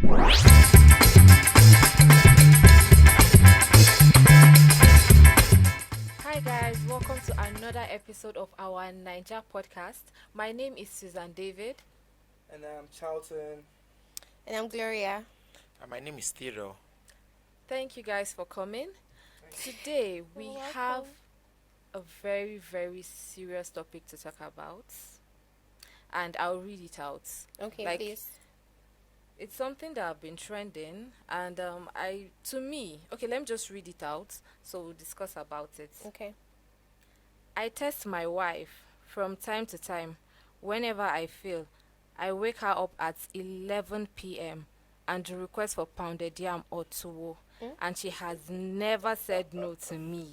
Hi guys, welcome to another episode of our Naija podcast. My name is Suzan David. And I'm Charlton. And I'm Gloria. And my name is Theodore. Thank you guys for coming. Today we have a very, very serious topic to talk about. And I'll read it out. Okay, please. It's something that I've been trending, and let me just read it out so we'll discuss about it. Okay. I test my wife from time to time. Whenever I feel, I wake her up at 11 p.m. and request for pounded yam or tuwo, and she has never said no to me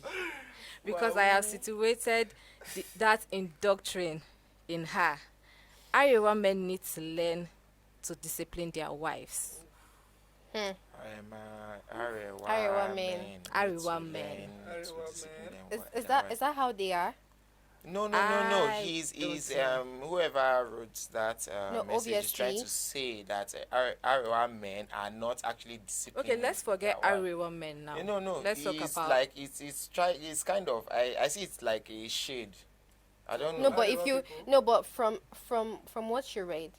because I have situated that indoctrine in her. Arewa men need to learn to discipline their wives. Arewa men. Is that how they are? No. He's whoever wrote that message is trying to say that Arewa men are not actually disciplined. Okay, let's forget Arewa men now. No. Let's talk about like it's kind of I see it's like a shade. I don't know. But from what you read,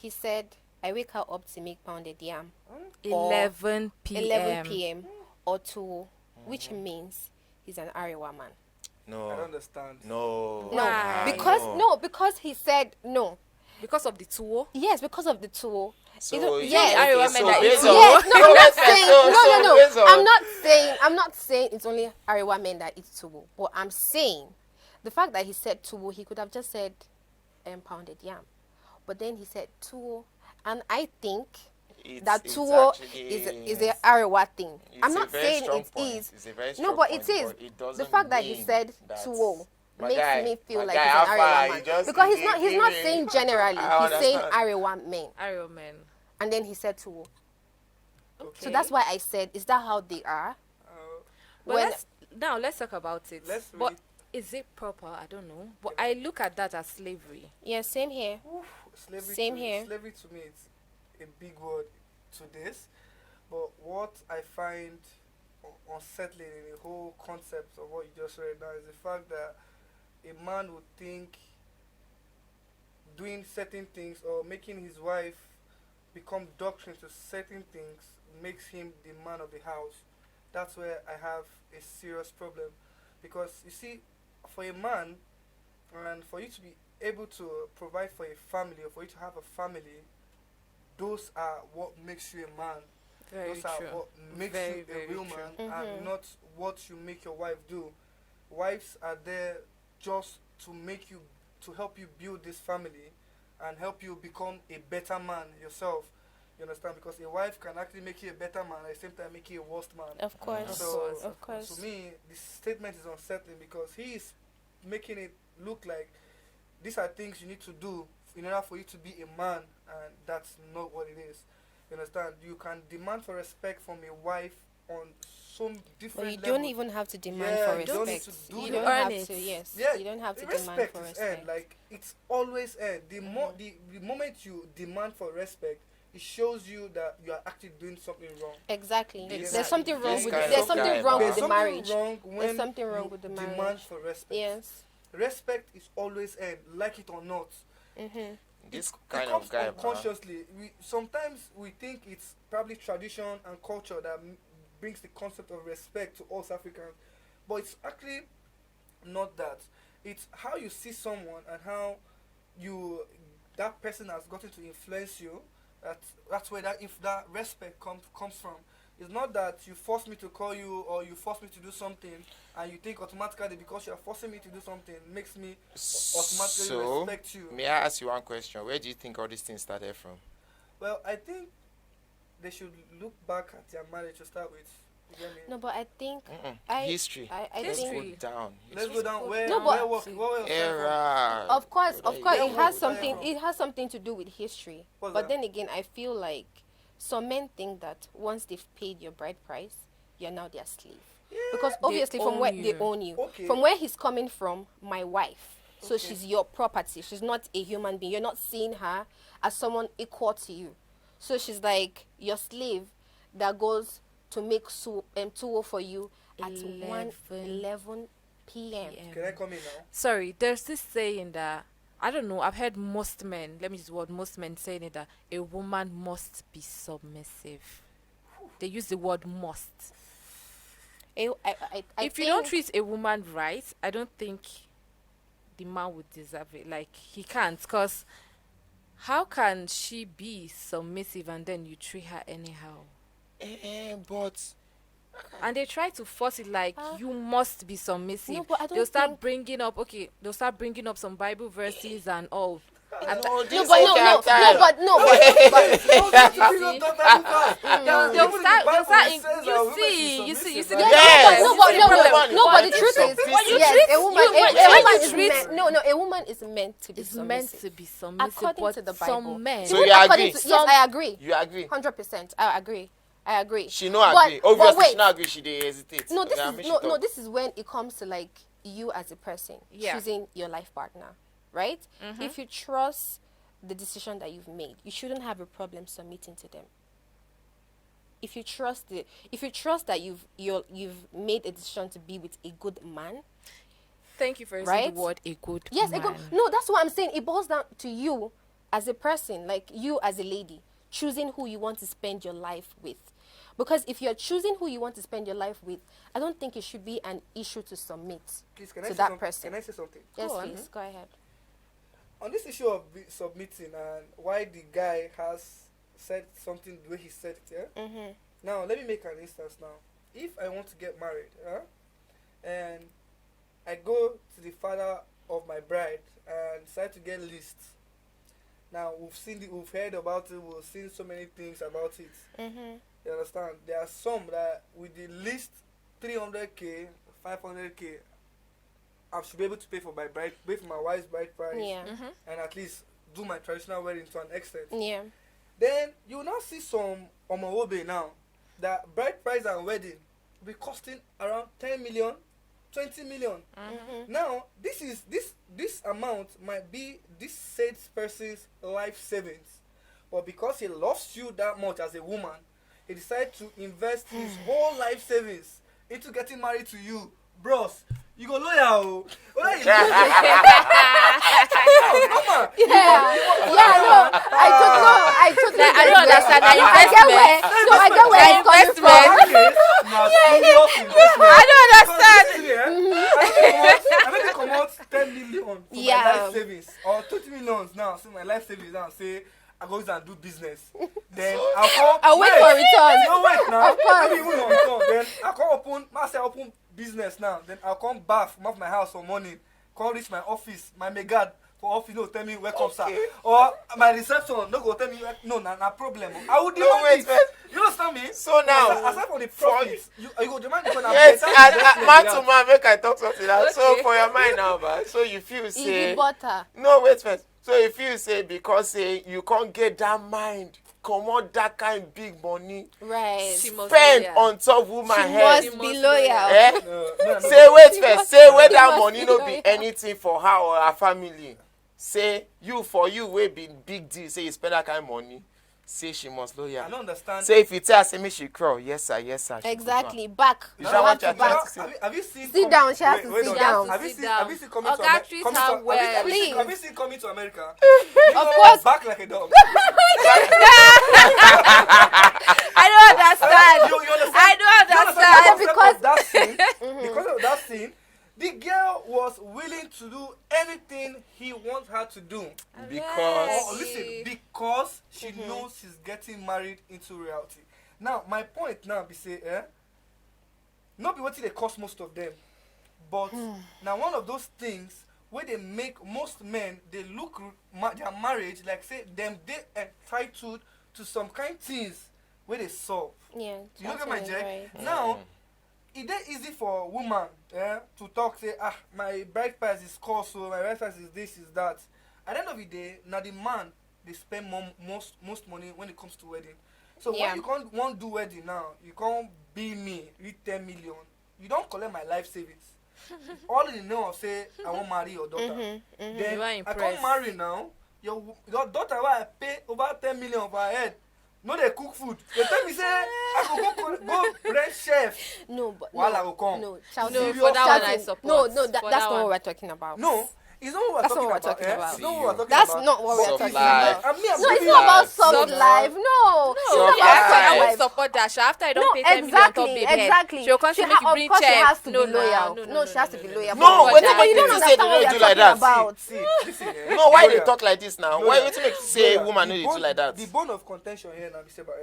he said I wake her up to make pounded yam. 11 p.m. 11 p.m. or 2, which means he's an Arewa man. No. I don't understand. No. Because he said no. Because of the tuwo? Yes, because of the tuwo. So yes, I'm not saying it's only Arewa men that eat tuwo, but I'm saying the fact that he said tuwo, he could have just said pounded yam, but then he said tuwo, and I think that tuwo is a Arewa thing. I'm not saying it is. No, but it is. The fact that he said tuwo makes me feel like he's an Arewa man, because he's not saying generally. He's saying Arewa men. Arewa men. And then he said tuwo. Okay. So that's why I said, is that how they are? Let's talk about it. Is it proper? I don't know. But I look at that as slavery. Yeah, same here. Slavery to me, it's a big word to this. But what I find unsettling in the whole concept of what you just read now is the fact that a man would think doing certain things or making his wife become doctrine to certain things makes him the man of the house. That's where I have a serious problem, because you see, for a man, and for you to be able to provide for a family, or for you to have a family, those are what makes you a man. Those are what makes you a real man, and not what you make your wife do. Wives are there just to help you build this family and help you become a better man yourself. You understand? Because a wife can actually make you a better man, at the same time make you a worse man. Of course. So, of course. To me, this statement is unsettling, because he is making it look like these are things you need to do in order for you to be a man, and that's not what it is. You understand? You can demand for respect from a wife on some different levels. But you don't even have to demand for respect. You don't have to, yes. Yeah, you don't have to demand for respect. Respect. Like, it's always earned. The moment you demand for respect, it shows you that you are actually doing something wrong. Exactly. There's something wrong with the marriage. There's something wrong with the marriage. Demand for respect. Yes. Respect is always earned, like it or not. This it kind comes of guy, unconsciously. Sometimes we think it's probably tradition and culture that brings the concept of respect to us Africans, but it's actually not that. It's how you see someone and how that person has gotten to influence you. That's where that respect comes from. It's not that you force me to call you or you force me to do something and you think automatically because you are forcing me to do something makes me automatically respect you. May I ask you one question? Where do you think all these things started from? Well, I think they should look back at their marriage to start with. You get me? No, but I think history. Let's go down. Let's go down. Where era. Of course, it has something to do with history. But then again, I feel like some men think that once they've paid your bride price, you're now their slave. Yeah, because obviously from where they own you. Okay. From where he's coming from, my wife. So she's your property. She's not a human being. You're not seeing her as someone equal to you. So she's like your slave that goes to make tuwo for you at 11 p.m. Can I come in now? Sorry, there's this saying that, I don't know, I've heard most men, let me use the word most men saying it, that a woman must be submissive. They use the word must. If you don't treat a woman right, I don't think the man would deserve it. Like, he can't, because how can she be submissive and then you treat her anyhow? But And they try to force it like you must be submissive. No, but I don't they'll start think- bringing up they'll start bringing up some Bible verses and all. And No, but no, but you see. Yes. But the truth is, yes, a woman is meant to be it's submissive. meant to be submissive, According but to the Bible. some men. So you agree? Yes, I agree. You agree? 100%. I agree. She no agree. But Obviously, wait. she no agree. She dey hesitate. No, this Yeah, is make she no. talk. This is when it comes to like you as a person choosing your life partner, right? If you trust the decision that you've made, you shouldn't have a problem submitting to them. If you trust that you've made a decision to be with a good man. Thank you for using Right? the word a good Yes, man. no, that's what I'm saying. It boils down to you as a person, like you as a lady, choosing who you want to spend your life with. Because if you're choosing who you want to spend your life with, I don't think it should be an issue to submit Please, can I to say that some- person. Can I say something? Yes, Go on. please, go ahead. On this issue of submitting and why the guy has said something the way he said it, yeah? Mm-hmm. Now, let me make an instance now. If I want to get married, and I go to the father of my bride and decide to get lists. Now, we've heard about it, we've seen so many things about it. Mm-hmm. You understand? There are some that with the list 300k, 500k, I should be able to pay for my wife's bride price, Yeah. and at least do my traditional wedding to an extent. Yeah. Then you will now see some omowobe now that bride price and wedding will be costing around 10 million, 20 million. Mm-hmm. Now this amount might be this said person's life savings, but because he loves you that much as a woman, he decided to invest his whole life savings into getting married to you, bros. You go loyal, I totally I don't understand that I get where it's coming from. I don't understand. I maybe come out 10 million for Yeah. my life savings or 20 millions now. So my life savings now say I go and do business. Then I'll wait for return. No wait now. Of course. Maybe even on return. Then I come open business now. Then I'll come back from off my house for morning. Come reach my office, my megad for office. No tell me welcome sir. Or my reception no go tell me no na problem. I would demand wait, it. wait. You understand me? So now, aside from the profits, you go demand it when I'm yes, better man to man, make I talk something out. So Okay. for your mind now, but so you feel Easy say butter. no wait first. So if you say because say you can't get that mind, come on that kind big money, Right. She must spend be on top woman She head. must be loyal. Eh? No. Say wait She first. must- Say where she that must money be no be loyal. anything for her or her family. Say you for you wey be big deal. Say you spend that kind of money. Say she must loyal. I don't understand. Say if you tell her say me she crawl, yes sir, yes sir. she go do am. Exactly. Back. Is that what Back you're to trying back. to say? Have you seen? Sit down, she has to wait, sit wait, down. Have you seen coming to Oga, America? treat her well. Please. Have you seen coming to America? Of course. Back like a dog. I don't understand. You understand? I don't You understand. Because- of that scene, because of that scene, the girl was willing to do anything he wants her to do. Because Oh, listen, because she knows she's getting married into reality. Now, my point now be say, not be what they cost most of them, but now one of those things where they make most men they look their marriage like say them they entitled to some kind things where they solve. Yeah. You look at my totally check. right. Now, it is easy for a woman to talk, say, my bride price is cost, so my bride price is this, is that. At the end of the day, now the man, they spend most money when it comes to wedding. So Yeah. when you can't want to do wedding now, you can't be me, with 10 million. You don't collect my life savings. All in the name of say, I want to marry your daughter. Then You are I impressed. can't marry now. Your daughter, why I pay over 10 million for her head. No, they cook food. They tell me say I go rent chef. No, but While no, I will come. no, No, for that one I Charlton, support. no, that's For not that what one. we're talking about. No, it's not what That's we're not talking what we're about. talking It's not what we're talking That's about. not what we're Soft talking life. about. And me, I'm No, it's giving not you- about soft Soft life. No, No, So it's yeah, not I about won't soft life. support that. After I don't No, pay 10 million on top exactly, babe head, exactly. she'll come to make you Of bring course, she check. has to be loyal. No, she has to be loyal. No, but when that- but you don't you say understand they what we don't are do like talking that. about. Listen, No, why they Gloria, talk like this now? Why Gloria, would you make say Gloria, woman no the dey do bone- like that? The bone of contention here now be say about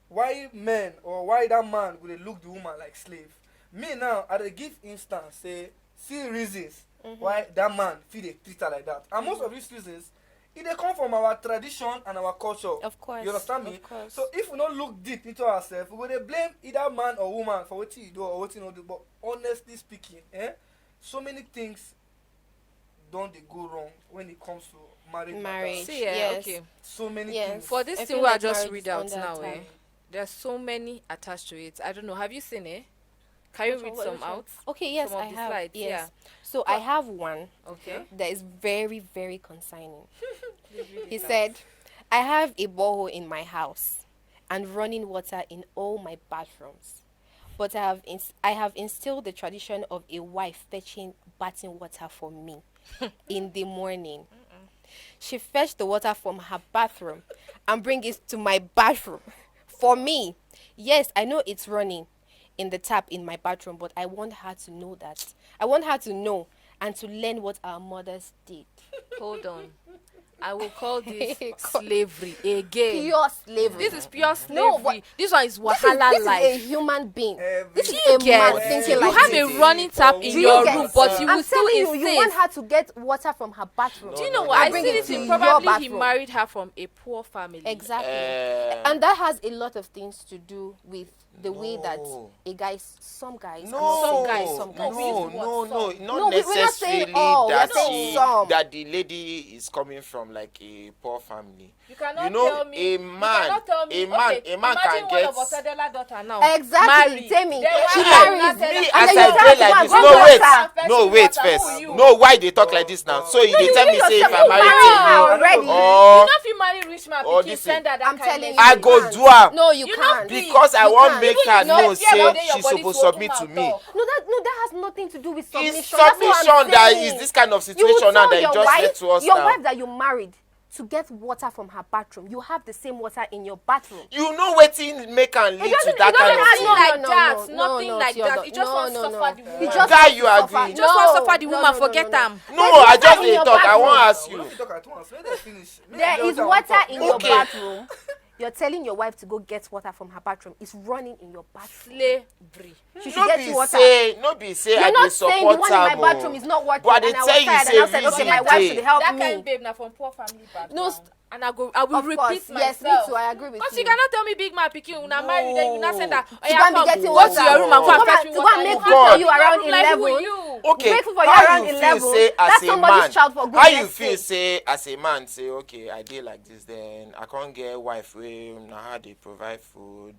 why men or why that man would look the woman like slave? Me now, I dey give instance say see reasons why that man feel dey treat her like that, and most of these reasons e dey come from our tradition and our culture. Of course. You understand me? Of course. So if we no look deep into ourselves, we go dey blame either man or woman for wetin you do or wetin you no do. But honestly speaking, so many things don dey go wrong when it comes to marriage. Marriage. See, yeah, Yes. okay. So many Yes. things. For this I thing feel we I like just marriage read is out under now, attack. there's so many attached to it. I don't know. Have you seen it? Can you read some out? Okay, yes, Some of I the have. slides, Yes. yeah. So I have one Okay. that is very, very concerning. He said, I have a borehole in my house and running water in all my bathrooms. But I have instilled the tradition of a wife fetching bathing water for me in the morning. She fetched the water from her bathroom and bring it to my bathroom for me. Yes, I know it's running in the tap in my bathroom, but I want her to know that. I want her to know and to learn what our mothers did. Hold on. I will call this slavery again. Pure slavery. This is pure slavery. No, but this one is this wahala is life. a human being. This is Every- a get man it. thinking You like have this. a running tap in Do your you get room, it? but you I'm will still telling you, you want insist. her to get water from her bathroom. Do you know No, what? no, I no, see no, this no, thing. no. Probably Your he bathroom. married her from a poor family. Exactly. Uh, And that has a lot of things to do with the way that No. some guys, No, Some guys, some guys. no, Use no, what? no, Some. No, not we're not saying necessarily all, we're that saying some. that the lady is coming from like a poor family. You cannot You know, tell me. a man- you cannot tell me, a man- okay, a man imagine can one get- of Otedela daughter now. Exactly, Married. Tell me. Then why She you marries. not tell Me her- And as then I you dey tell her like to this. go No and wait, water. no wait Water, first. who you? No, why they talk like this now? So you dey tell me say if I you marry marry her to already. you, You or know if you marry rich man, or pikin this send her that I'm kind telling of you. I message. go can't. do am No, you You can't. know, because I You wan can't. make Even her if you know no fear about say your she body suppose to submit to open me. mouth. No, that has nothing to do with submission. It's That's what I'm submission that saying. is this kind of You situation will now tell that you your just wife, said to us your now. wife that you married, to get water from her bathroom. You have the same water in your bathroom. You know wetin make am lead to doesn't- that it kind doesn't of have thing. no, like no, that. no, Nothing no, like Theodore. that. He just wants to suffer the He woman. just Guy, wants you to agree. suffer. He just wants to suffer the No, woman. no, Forget no, no. am. No, There's I water just in dey your talk. I bathroom. wan ask We you. have to talk at once. Let them finish. There is Let water them in talk. your Okay. bathroom. You're telling your wife to go get water from her bathroom. It's running in your bathroom. Slavery. She should No get be you water. say no be say I You're dey not saying the support one in my am bathroom o. is not working. But I dey and I tell was you tired say and I said, okay, reason my wife dey. should help That me. kind of babe now from poor family background. No, and I will of repeat course. myself. Yes, me too. I agree with Because you. you cannot tell me big man picking una marry then you not send that. She gonna be getting go water. to your room and go and Come fetch and- me to go water. and make You food have for to you be around like, who 11. you? Okay, Make food for you how around you feel 11. say That's as a somebody's man? child for How goodness you feel sake. say as a man say okay I dey like this then I can't get wife wey na how they provide food,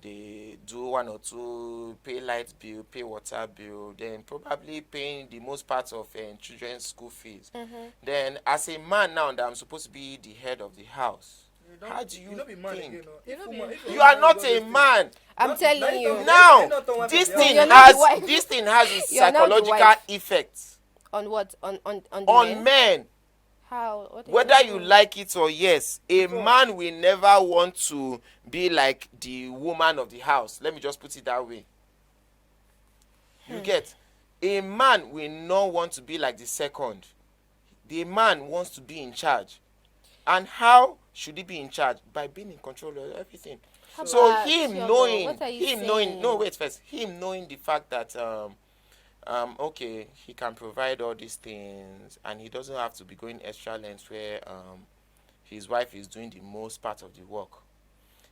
they do one or two, pay light bill, pay water bill, then probably paying the most part of children's school fees. Then as a man now that I'm supposed to be the head of the house, how do you not be man think? again, no. You If not be- woman- if You are woman not does a those things- man. I'm Not- telling now you. you're Now not the wife this of the thing You're other. not the has wife. this thing has its You're not the psychological wife. effects On what? On the on men? men. How? What do Whether you mean? like it or yes, a man will never want to be like the woman of the house. Let me just put it that way. You get? A man will not want to be like the second. The man wants to be in charge. And how should he be in charge? By being in control of everything. How So about him Theodore? knowing, What are you him knowing, saying? no wait first, him knowing the fact that okay, he can provide all these things and he doesn't have to be going extra lengths where his wife is doing the most part of the work.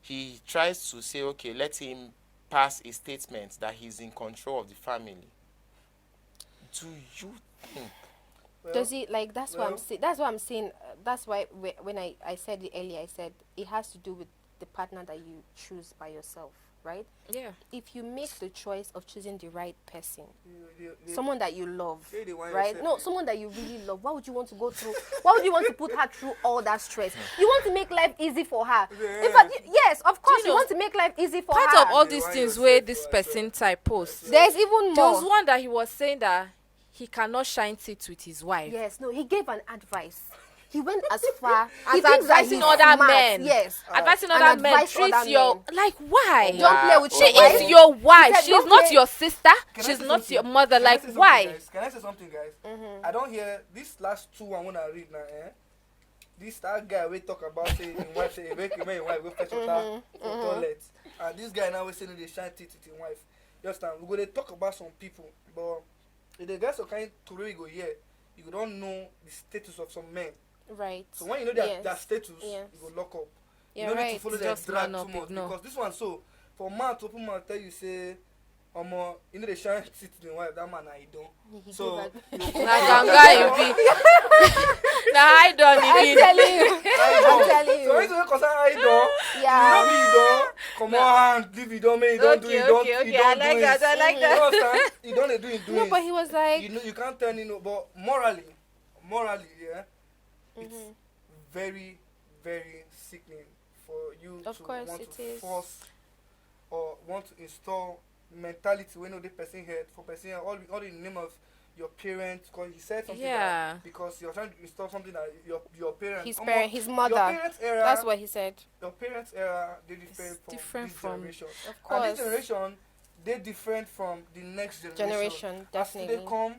He tries to say, okay, let him pass a statement that he's in control of the family. Do you think? Does it like that's what I'm well- saying? That's what I'm saying. That's why when I said it earlier, I said it has to do with the partner that you choose by yourself. right? Yeah. If you make the choice of choosing the right person, They- someone that you love, Say they want right? yourself, No, eh? someone that you really love. Why would you want to go through? Why would you want to put her through all that stress? You want to make life easy for her. In fact, yes, of course, you know, want to make life easy for Part her. of all They these want things yourself where to this as person well. There's type posts. even There was more. one that he was saying that he cannot shine teeth with his wife. Yes, no, he gave an advice. He went as far As he thinks that advising he's other smart. men. Yes, Advising and other men, advise treat other your men. like why? Don't play with She your wife. is your wife. He said, She's "Don't not play." your sister. Can I She's say not something? your mother. Can I Like say something, why? guys? Can I say something, guys? I don't hear this last two I wanna read now. This that guy we talk about say in wife say make your wife go fetch water for toilet, and this guy now we say no they shine teeth with his wife. You understand? We go they talk about some people, but if the guys are kind to really go here, you don't know the status of some men. Right. So when you know their, Yes. their status, Yes. you go lock up. You're You don't need right. to follow It's them just drag man too up, much ignore. because this one so for man to open mouth tell you say you know they shine teeth with him wife that man I don't. He So gave you her- Na ganga you be. Na I done I'm it. telling you. I I'm telling So when you. you concern I don't, Yeah. you know me you don't. Come on, leave you don't, man, you don't do Okay, it, don't, okay, you okay. don't I like do that. it. I like You that. understand? You don't do it, do No, it. but he was like, You know you can't tell me no, but morally, yeah, it's very, very sickening for you Of to course want it to is. force or want to install mentality when the person head for person all in the name of your parents because he said something Yeah. that because you're trying to install something that your parents his almost- parent, his mother. your parents era That's what he said. your parents era they different It's from different this from- generation Of and course. this generation they different from the next Generation, as they definitely. come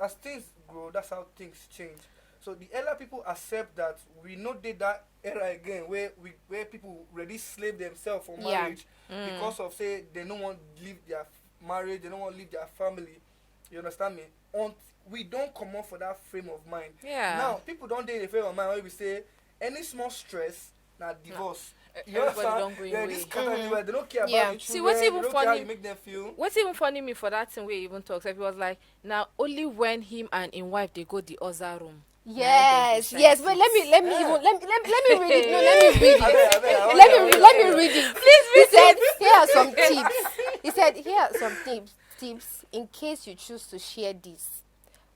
as things grow that's how things change so the elder people accept that we no did that era again where people really slave themselves for Yeah. marriage because of say they don't want to leave their marriage they don't want to leave their family you understand me we don't come up for that frame of mind Yeah. now people don't dey in a frame of mind where we say any small stress na divorce you Everybody understand don't go yeah away. this kind of they don't care Yeah. about the See, children what's they even don't care how funny- you make them feel What's even funny me for that thing where he even talks, if he was like, now only when him and his wife they go the other room. Yes, Now yes. they But let me Yeah. even let me read it. No, let me read I it. beg, I Let me read it. He said, here are some tips. He said, here are some tips in case you choose to share this.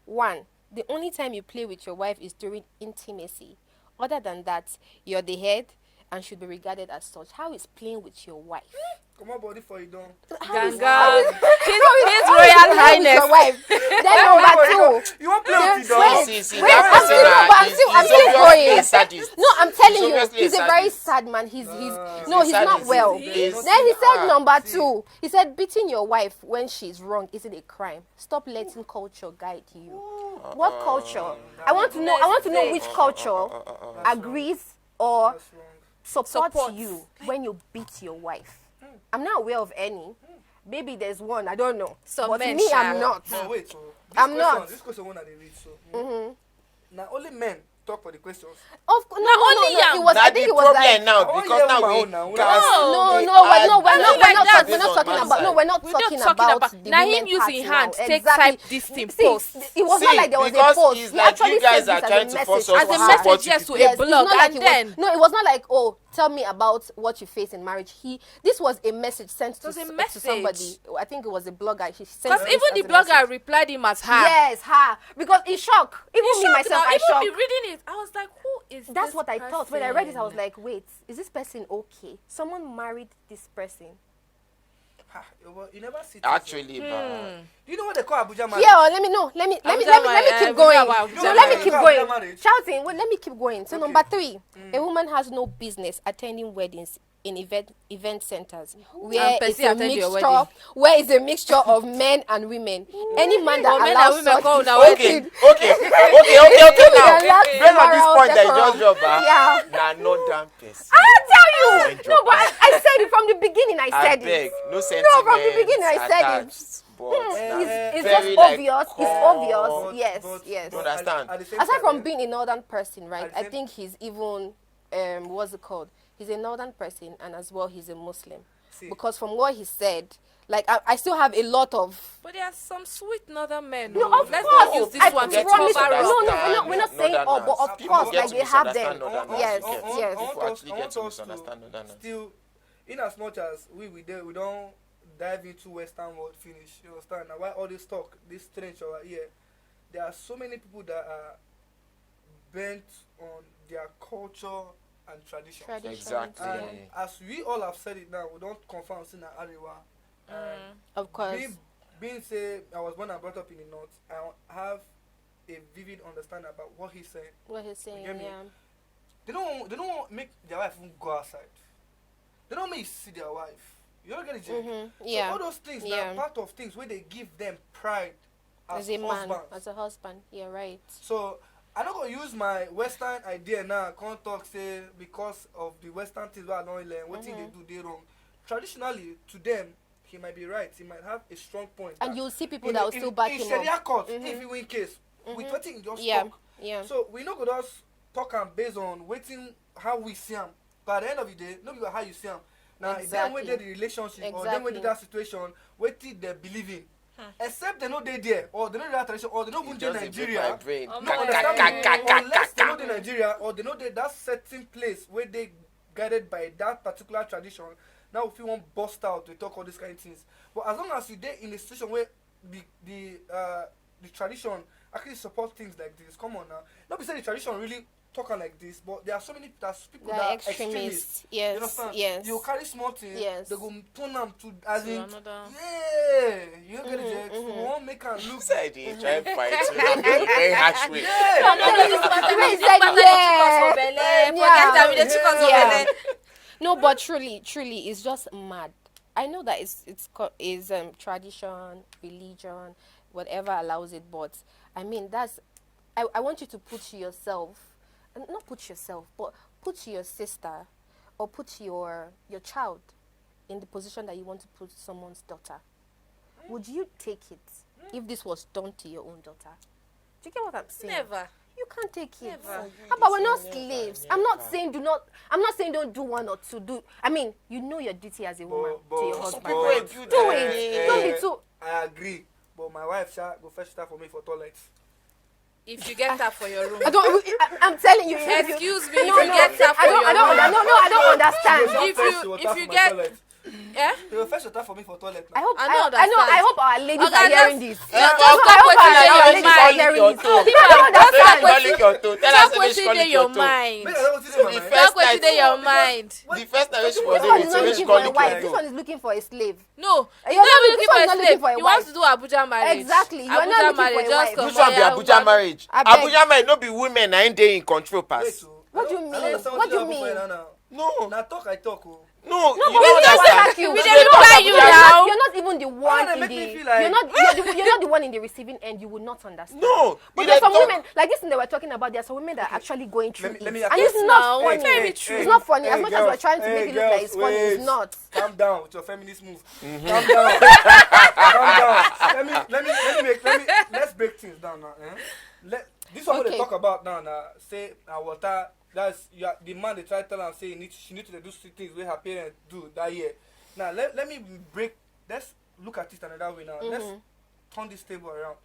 1. The only time you play with your wife is during intimacy. Other than that, you're the head and should be regarded as such. How is playing with your wife? come on body for you don't Ganga. His How Royal is playing with Highness. your wife? Then number 2. you want play with you Wait, dog See, wait, that I'm person still- na- but I'm he's- still- I'm he's still obviously going. a sadist. No, I'm telling He's you, obviously a he's a very sadist. sad man. He's Nah. no, he's not sadist. well. He's- Then he said Ah. number See. 2. He said beating your wife when she's wrong isn't a crime. Stop letting culture guide you. What culture? I want to know. I want to know which culture agrees or That's wrong. supports Supports. you when you beat your wife. I'm not aware of any. Maybe there's one. I don't know. Some but men me, I'm sha. not. No, wait. So I'm not. This question one that they read. So now only men talk for the questions. Of course, no, only no. yam. It was. I That's think the it was problem like. now I want because hear now my we own now. cast No, the no, we're not that. talking man about. No, side. we're not We're talking not talking about about. the Now women him using part hand, now. take Exactly. type this thing, See, post. it was See, not like there was a because post. it's He like actually you guys said are this trying as to a force message. us As a to message, support yes, to you a Yes, it's blog, not like and it then was, no, it was not like, oh, tell me about what you face in marriage. This was a message sent to, was a to message. somebody. I think it was a blogger. He sent because this even as the a blogger message. replied him as her. Yes, her. Because in shock. Even He me shocked myself, now. I Even shocked. me reading it, I was like, who is That's this what I thought. When I read it, I was person? like, wait, is this person okay? Someone married this person. You never see. Actually, but Do you know what they call Abuja marriage? Yeah, let me know. Let me keep going. Abuja No, let me marriage. keep Abuja going. marriage. Shouting. Well, let me keep going. So Okay. number 3, a woman has no business attending weddings in event centers where And it's Percy a attend your mixture wedding. where it's a mixture of men and women. Any man that Oh, men and allows women such go now. okay proceed- now. Relax, Based on this moral point that you decorum. just dropped, Yeah. nah, not damn person. I'll tell you. Mind No, your but I said it from the beginning. I I said beg, it. no sentiments No, from the beginning I said it. attached, but nah, It's very just like obvious. It's calm. obvious. Yes, yes. You understand? At the same Aside time, from being a northern person, right? At the I same- think he's even what's it called? He's a northern person, and as well he's a Muslim. See. Because from what he said, like I still have a lot of. But there are some sweet northern men. No, oh. of Let's course. not use this I one to get promise. cover No, up. no, we're not saying all, but of People course, get like to they have misunderstand them. Northerners. Yes, I want- yes. I want People us- actually I get want to us to misunderstand Northerners. Still, in as much as we don't dive into Western world finish, you understand? Now why all this talk, this strange over here, there are so many people that are bent on their culture and traditions. Exactly. And as we all have said it now, we don't confirm in Arewa. Of course. Being say I was born and brought up in the north, I have a vivid understanding about what he's saying. What he's saying, You get me? yeah. They don't want make their wife even go outside. They don't make you see their wife. You don't get it, Jake? Yeah. So all those things Yeah. are part of things where they give them pride as a man, husbands. as a husband. Yeah, right. So I'm not gonna use my Western idea now. Can't talk say because of the Western things where I don't learn. What thing they do they wrong. Traditionally, to them, he might be right. He might have a strong point. And you'll see people that will still back him in Sharia up. court, if you win case, with what he just Yeah, talk. yeah. So we not gonna just talk and based on waiting how we see him. But at the end of the day, not about how you see him. Now, then when they the relationship or then when they that situation, wait till they believe in. Except they know they there or they know that tradition or they know when they Nigeria. No, understand me? Unless they know the Nigeria or they know that certain place where they guided by that particular tradition. Now if you want bust out to talk all these kind of things. But as long as you there in a situation where the tradition actually support things like this, come on now. Not be say the tradition really talking like this, but there are so many people that are extremists. Yes, you understand? yes. You carry small things, yes. they go turn them to as in another. yeah, you get it. You won't make her look. Side he try fight with a very harsh way. No, but truly, it's just mad. I know that it's tradition, religion, whatever allows it, but I mean I want you to put yourself, not put yourself, but put your sister or put your child in the position that you want to put someone's daughter. Would you take it if this was done to your own daughter? Do you get what I'm saying? Never. You can't take it. Never. How about we're not slaves? I'm not saying don't do one or two. I mean, you know your duty as a woman to your husband. Right? Do it. Don't be too. I agree, but my wife shall go fetch stuff for me for toilet. If you get that for your room. I'm telling you. Excuse me. If you get that for your room. I don't understand. If you get. Yeah? They will fetch water for me for toilet now. I hope understand. I hope our ladies are hearing this. Stop what's in your mind. Stop what's in your mind. The first time she was This one is looking for a slave. No, you're not looking for a slave. You want to do Abuja marriage. Exactly. You're not looking for a wife. Which one be Abuja marriage? Abuja marriage no be women na dey in control pass. What do you mean? What do you mean? No. Now talk I talk. No, you but don't understand. We don't look at you now. You're not even the one in the. You're not the one in the receiving end. You would not understand. No, but there's some women like this thing they were talking about. There's some women that are actually going through it, and it's not funny. It's not funny. As much as we're trying to make it look like it's funny, it's not. Calm down with your feminist move. Calm down. Calm down. Let's break things down now. This one they talk about now. Say water. That's the man they try to tell her say she needs to do things where her parents do that year. Now let me break. Let's look at it another way now. Let's turn this table around.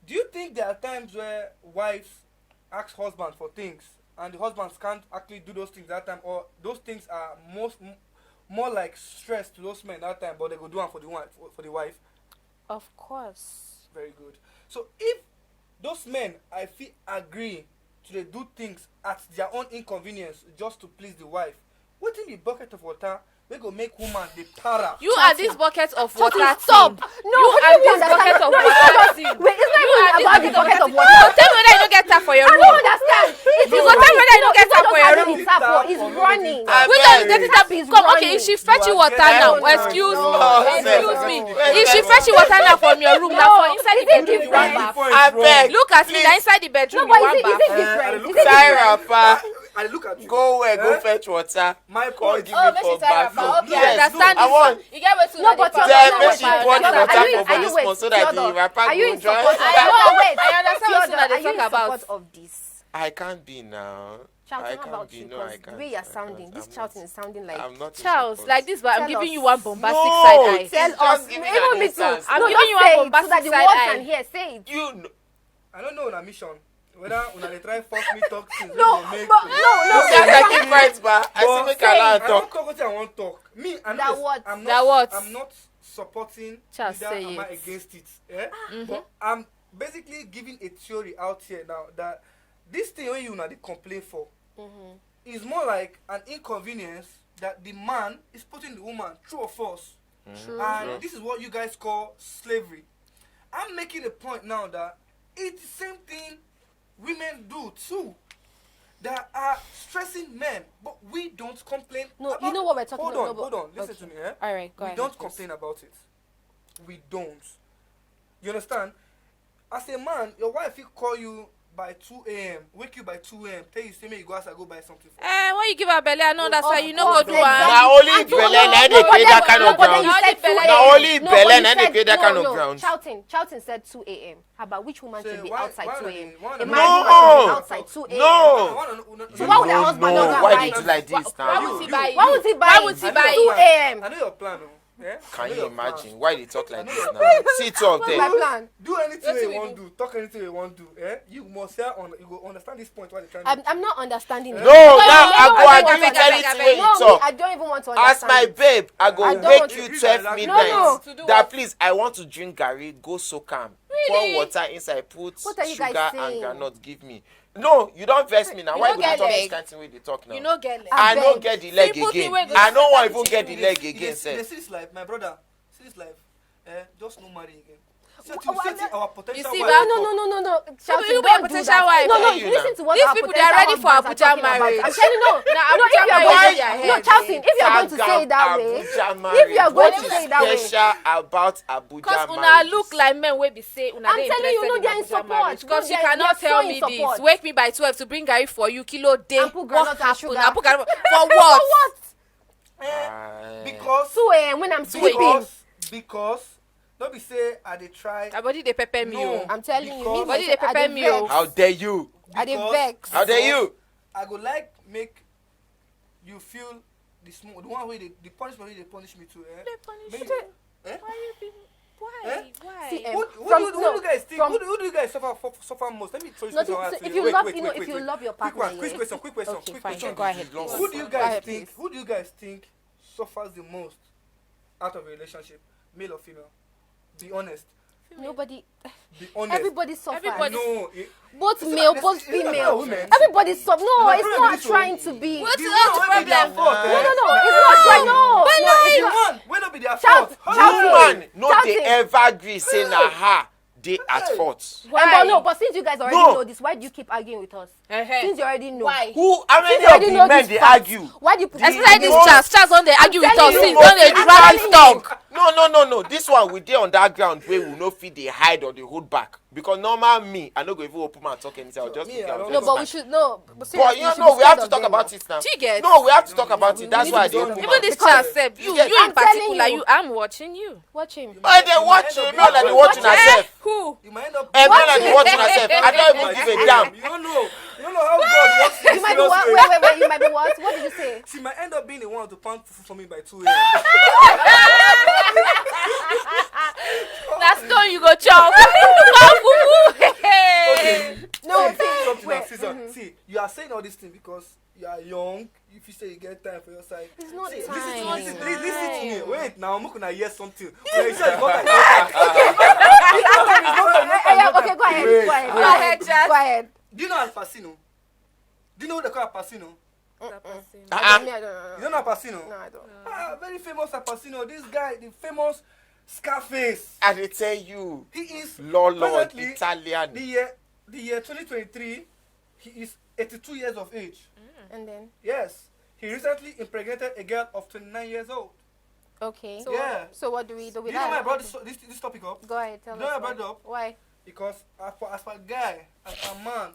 Do you think there are times where wives ask husbands for things and the husbands can't actually do those things that time, or those things are more like stress to those men that time, but they go do them for the wife? Of course. Very good. So if those men I feel agree to they do things at their own inconvenience just to please the wife, what in the bucket of water we go make woman the para? You are this bucket of water. Stop. No, you are this bucket of water. Wait, it's not even about the bucket of water. Tell me whether you don't get that for your room. I don't understand. You go tell me whether you don't get that for your room. It's running. We don't get it up. Come, okay, if she fetch you water now, excuse me. If she fetch you water now from your room, now for inside the bedroom you want bath. I beg. Look at me, now inside the bedroom you want bath. Is it different? I look at you. Go where go fetch water. My point. Give me for bath. Okay, I understand this one. You get what to No, but she poured the water for this one so that the rapper go dry. I understand what they talk about. Of this. I can't be now. Charlton, how about you? Because the way you're sounding, this Charlton is sounding like Charles, like this, but I'm giving you one bombastic No, side eye. tell us. Even me too. I'm giving you one bombastic so that the side world eye. can hear. Say it. You know. I don't know on a mission. whether when they try force me talk things, No, they make. but no. See, I keep quiet, but I still make a I lot don't talk. talk what I want to talk. Me, I'm That not. what? I'm not. That what? I'm not supporting. Just Neither say am I it. against it. Yeah? But I'm basically giving a theory out here now that this thing when you now they complain for is more like an inconvenience that the man is putting the woman through a force. True. And this is what you guys call slavery. I'm making a point now that it's the same thing women do too. That are stressing men, but we don't complain. No, about you know what we're talking hold about. Hold on. Listen Okay. to me, eh? All right, go we ahead. don't please. complain about it. We don't. You understand? As a man, your wife will call you by 2 a.m., wake you by 2 a.m., tell you, say, me, you go outside, go buy something for When you give her belly, I know that's why you know course, go do exactly. am. Now only Belen and they create that kind of ground. Now only Belen and they create that kind of ground. Charlton said 2 a.m. How about which woman Say, should be why- outside why 2 are a.m.? they- why are A they- man No. should be outside 2 a.m. No. So why would her husband No, not go why buy did it? you like this Why now? would he buy it? Why would he buy Why it? would he I know buy your it? 2 a.m. I know your plan, oh. Yeah? I Can know you your plan. imagine why they talk like I know this your now? plan. See two of What's my them. plan? Do anything What you do we want to do. Talk anything you want to do. Eh? You must say you go understand this point. What they trying to I'm not understanding it. No, now I no, go I agree beg, with I beg, anything I when beg. you No, me, talk. I don't even want to As understand my it. babe, I I go don't make want you to- 12 No, midnight. no. To do That what? please, I want to drink Gary, go soak am. Really? Pour water inside, put What are you guys sugar and saying? groundnut, give me. No, you don't vex me now. You Why don't would you get talk leg. this kind of thing wey they talk now? You know get leg. I beg. don't get the leg Simple thing again. wey go I don't want start even the get the chicken. leg You again, see sef. this life, my brother. See this life. Just no marry again. Well, Our potential see, wife but talk. No. Charlton, you be a don't do potential that. wife. No, You listen know. to what These our people, they are potential ready for husbands are Abuja talking about. marriage. I'm telling you, no. Now, No, if Abuja you are marriage going is their to, no, head. Charlton, if you are going to say it that way, if you are going to say it that way, special about Abuja Because una marriages? look like men wey be say una I'm dey telling you, interested no, in they are in Abuja support. marriage. Because No, you they are cannot so tell in me support. this. Wake me by 12 to bring Gary for you, kilo day. And put What groundnut and happened? sugar. And put groundnut- For for what? what? Because 2 a.m. when I'm sleeping. because don't be say I dey try. My body dey pepper me. No. Oh. I'm telling you, Because- me Body dey myself, I pepper dey me, oh. vex. How dare you? I dey Because- vex. How dare you? I go like make you feel the one way the punishment wey they punish me too. They punish Make- you. Eh? Why you be? Why? Eh? Why? See, Who From- do no, you guys think? from- Who do you guys suffer most? Let me throw this No, question so out if to you Wait, love, wait, you know, wait, if you wait. love your Quick partner, one, quick yeah. question, quick question, Okay, quick fine. question. Go ahead, please. Who do you Go guys ahead, think? please. Who do you guys think suffers the most out of a relationship, male or female? Be honest. Nobody, Be honest. everybody suffers. Everybody- No. Both It's male, not- both it's not about female. women. Everybody suffers. No, My it's problem not is this trying one. to be. What's The the woman wey be their problem? fault, Nah. eh? No, it's not trying. No, But no, no, it's The not. one wey no be their Shout, fault. shout. Woman, no Charlton. dey ever agree say na her dey at fault. But no, but since you guys already No. know this, why do you keep arguing with us? Uh-huh. Since you already know. Why? Who? How Since many you of already know the men this dey fact, argue? why do you put Especially this most- Charles don dey argue with us. telling Since you, don dey I'm drag telling talk. No. This one we dey on that ground wey we no fit dey hide or dey hold back. Because normal me, I no go even open mouth talk anything. I'll just Me, look I at don't No, just but we stand. should no. But But seriously, you should know, be we have scared to of talk them. about it now. Do you get? No, we have to talk about it. That's need why I to dey be open scared Even mouth. this Because- Charles sef, you I'm in telling particular, you. I'm watching you. Watch him. But they watch you, no, like they watching Eh? herself. Who? You might end up. And Watch like they it. watching herself. I don't even give a damn. You don't know. You don't know how God works in You might be serious what? way. Wait. You might be what? What did you say? She might end up being the one to pound fufu for me by 2 a.m. Na stone you go chop. Okay. No, See, something wait. now, Susan. See, you are saying all these things because you are young. If you say you get time for your side, It's not see, time. Listen to me. Wait, now I'm gonna hear something. Wait, it's Okay, not okay, go ahead. Wait, Go ahead. Go ahead, Charles. Go ahead. Do you know Al Pacino? Do you know what they call Al Pacino? I don't know. You don't know Al Pacino? No, I don't. Very famous Al Pacino. This guy, the famous Scarface. I dey tell you, He is Lord presently Italian. the year 2023. He is 82 years of age. And then, Yes, he recently impregnated a girl of 29 years old. okay. Yeah. So what do we do Do with you know why I that? brought this topic up? Go ahead. Tell You know why I us. brought it up? Why? Because as for a guy, as a man,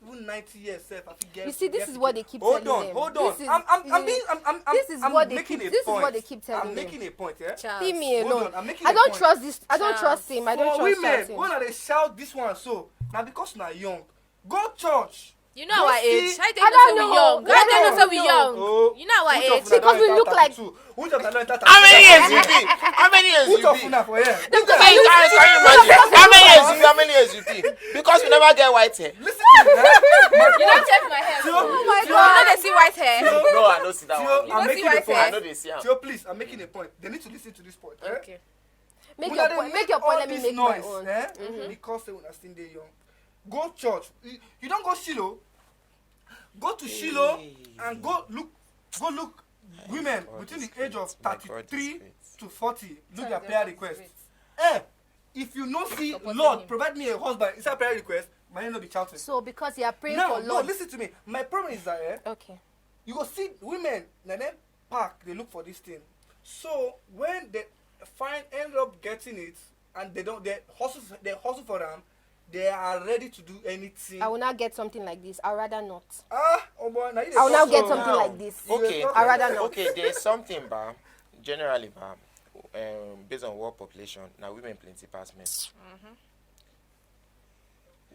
even 90 years, self, I think get. You see, this get is to what keep- they keep Hold telling on, them. hold on. This is- I'm this is I'm what they making keep- a this is point. what they keep telling I'm them. making a point, yeah. Charles. Leave me Hold alone. on, I'm making I a don't point. trust this. I don't Charles. trust him. I don't For trust women, Charlton. when they shout this one, so now because now young, go church. You know our age. How do you I know don't so we know. young? No, How do you I know so don't we know. young? Oh, You know our which of age. una Because we don look enter like- 32? Which of una don enter How many 32? years you be? How many years Which you of be? una for here? Can you imagine? How many years you be? How many years you be? Because we never get white hair. Listen to me, You don't check my hair. Tio, Oh my You know they see white hair. No, I don't see that Tio, one. I'm don't see making a white point. hair? I know they see am. Tio, please, I'm making a point. They need to listen to this point. Okay. Make Una your dey point. Make your point. all Let me this make my noise, own. because they una still dey young. Go church. You don't go Shiloh. Go to Shiloh and go look women God between is the age of great. My God is 33 great. to 40. Look their Sorry, prayer God is request. great. If you no see Supporting Lord him. provide me a husband inside prayer request, my name no be Charlton. So because you are praying No, for no, Lord. listen to me. My problem is that Okay. you go see women na them park they look for this thing. So when they end up getting it and they hustle for them, they are ready to do anything. I will not get something like this. I'd rather not. Oh boy, now you dey I will now talk get so. something Now, like this. Okay, I'd rather not. okay, there's something, generally, based on world population, now women plenty pass men.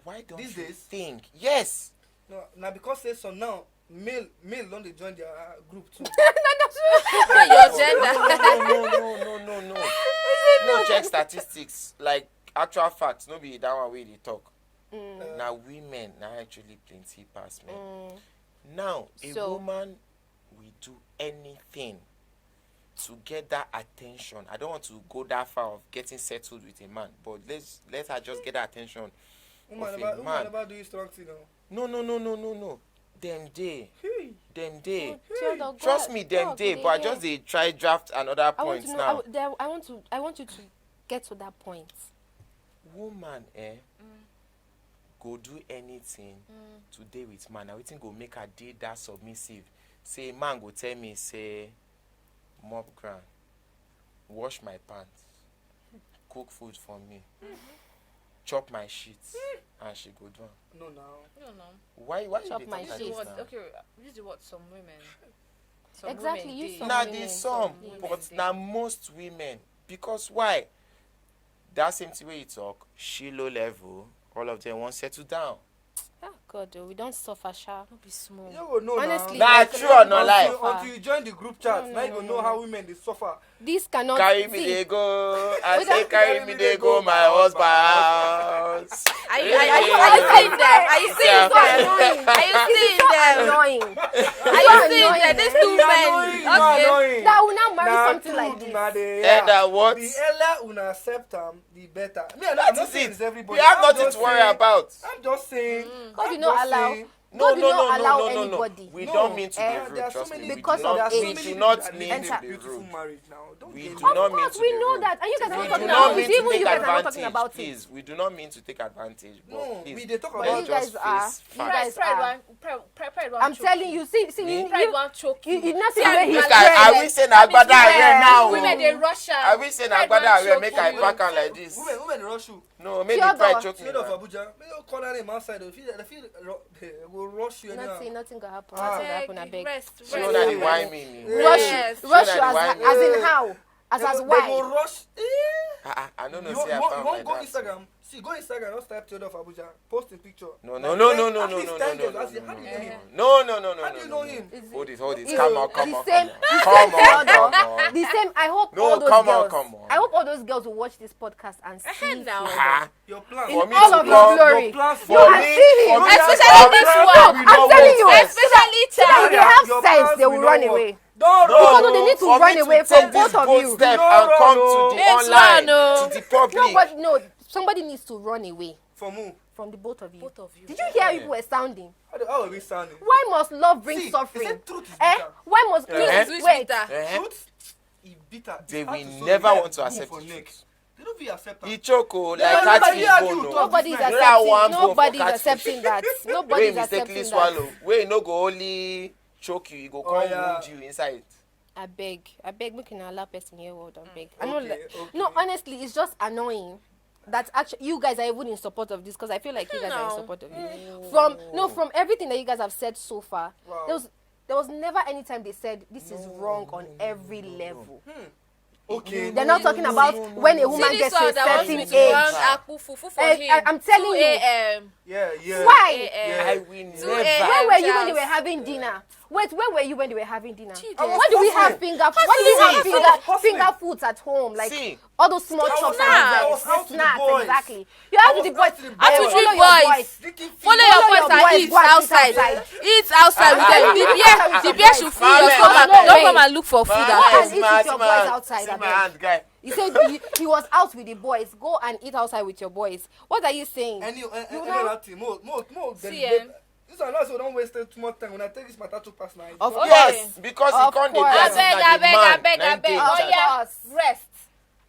Why don't These you days? think? Yes. No, now because say so now male don't they join their group too. Your gender. No. No check statistics. Like actual facts, no be that one way they talk. Now women now actually plenty pass men. Now a So- woman will do anything to get that attention. I don't want to go that far of getting settled with a man, but let her just get that attention Woman of a never man. never do you strong thing now. No. Them day. Theodore, Trust God, me, them God, day. they But I hear. just they try draft another I want point to know. now. I want you to get to that point. Woman, go do anything today with man. Now wetin go make her dey that submissive. Say man go tell me say, mop ground, wash my pants, cook food for me, chop my sheets, and she go do am. No now. No. Why Chop you dey my talk like sheets. this now? Okay, this is what some women. Some Exactly, women you dey. some Na women, the some some, women but dey. na most women. Because why? That same thing wey you talk, Shiloh level, all of them wan settle down. Oh God, oh, we don't suffer, sha. No be small. You go know Honestly, now. Nah, like, true or not lie? Until you join the group chat, No, now you go know how women they suffer. this cannot Carry me see. dey go, I Wait, say carry me dey go my husband house. Are you seeing them? Are you seeing So them? annoying. Are you seeing them? Annoying. Are you seeing them? These two men. Okay. That will now marry something like this. And what? The earlier una accept them, the better. Me, I'm That not is saying it. it's everybody. We have I'm nothing just to worry saying- about. I'm just saying. God I'm will not just allow. saying, God will not allow anybody. We No. don't mean to Eh, be there rude, are so trust many me. Because people- there are so of many age. We people do not that mean live to a be beautiful rude. marriage now. Don't We get do me not Of mean course, to we be know rude. that, and you guys are We not do talking not about mean it. to Even take you guys are not talking advantage. about it. Please, we do not mean to take advantage. But No, please, we they talk But about you it. guys just are. face You facts. guys Pride are. one I'm choke telling you. See, Pride you. one choke You not see See, where he's look Look at, I wish say na agbada I wear now. Women they rush I am. wish say na Pride agbada I wan wear choke make I you. pack am like this. Women rush you. No, maybe Theodore. pride choke me. Instead of now. Abuja, may you corner him outside. They will rush you anyhow. Nothing gonna happen. Ah. Nothing gonna happen. I beg. Rest. She know that the Yes. wine me. Rush, Yes. rush Sure you that the as wine- in how? As They why? go rush. I don't know. You Say I won't found go like that. Instagram. See, go Instagram. Just type Theodore of Abuja. Post a picture. No. Like, How do at you least 10 girls. Ask you, how do you know him? How do you know him? Hold it. It's Come on. the same Come The same. I hope No, all those come on, girls. come on. I hope all those girls will watch this podcast and see. now. Theodore. Your plan. In For me all to of come- his glory. Your plans No, for I me. see him. Especially this one. I'm telling you. Especially So that if they child. have Your sense, plans they will will run not work. away. Don't Because run. they need to For run me away to from take this both of bold you. step No, and come no. to the This online, one, oh. to the public. No, but no, somebody needs to run away For who? from the both of you. Both of you. Did you hear how people were sounding? How will we sound? Why must love bring See, suffering? they said truth is Eh? bitter. Why must Eh? Which wait? bitter? Eh? Truth is bitter. They It's hard will to swallow. never Let want to go accept for the neck. truth. They don't be acceptable. He choke oh, like No, catch nobody his argue, bone. talk. Oh. Nobody's You know that accepting. one bone for Nobody's catfish. accepting that. Wey Nobody's mistakenly accepting that. swallow. Wey no go only choke you, he go come yeah. wound you inside. I beg, we can allow person here word. I beg. I Okay, know. okay. No, honestly, it's just annoying that actually you guys are even in support of this because I feel like you guys are in No. support of it. From everything that you guys have said so far, Wow. there was never any time they said this is wrong on every level. Okay. They're not talking about when a woman gets to a certain age. I'm telling 2 you. a.m. Yeah. Why? I will 2 never. a.m. Where were you when Charles. they were having dinner? Wait, where were you when they were having dinner? I was Why do we have hustling. finger? Why do we have hustling. finger foods at home? Like See. all those small chops snacks. and I was out with the snacks. boys. Exactly. You're out with the boys. Out with Follow you your boys. Drinking Follow tea. your Follow boys your and boys, eat go and eat outside. outside. Eat outside with them. Eat The outside with beer your should boys. free you. Mama, Don't come and look for food. Go at and eat with your boys outside, See I my beg. hand, guy. He said he was out with the boys. Go and eat outside with your boys. What are you saying? Any know? other thing, more. See, This one also don't waste too much time. When I take this matter to pass now. Of Okay. Yes, because Of he can't course. dress I like a man. beg. Like Of Oh yeah, course. rest.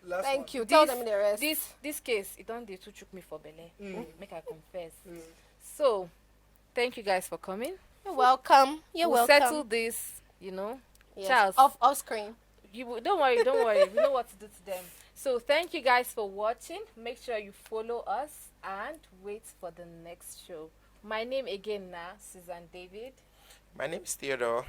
Last Thank one. you. Tell them the rest. This case, it don't dey too chook me for belle. Make I confess. Mm. So, thank you guys for coming. You're welcome. You're We'll welcome. settle this, Yes. Charles. Off screen. Don't worry. We know what to do to them. So, thank you guys for watching. Make sure you follow us and wait for the next show. My name again now, Suzan David. My name is Theodore.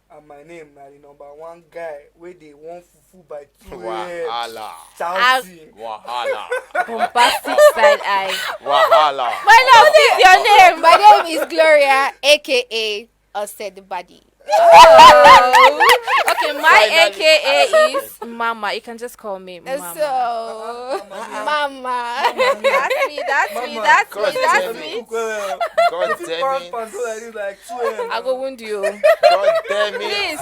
And my name now the number one guy where they want fufu by 2 a.m. Wahala. Charlton. Wahala. Bombastic side eye. Wahala. My love, this is your name. My name is Gloria, aka Osas the Body. Okay, my Finally. AKA is Mama. You can just call me Mama. So, Mama. That's God me. damn it. God damn it. Like 2 a.m. I go wound you. God damn it. Please.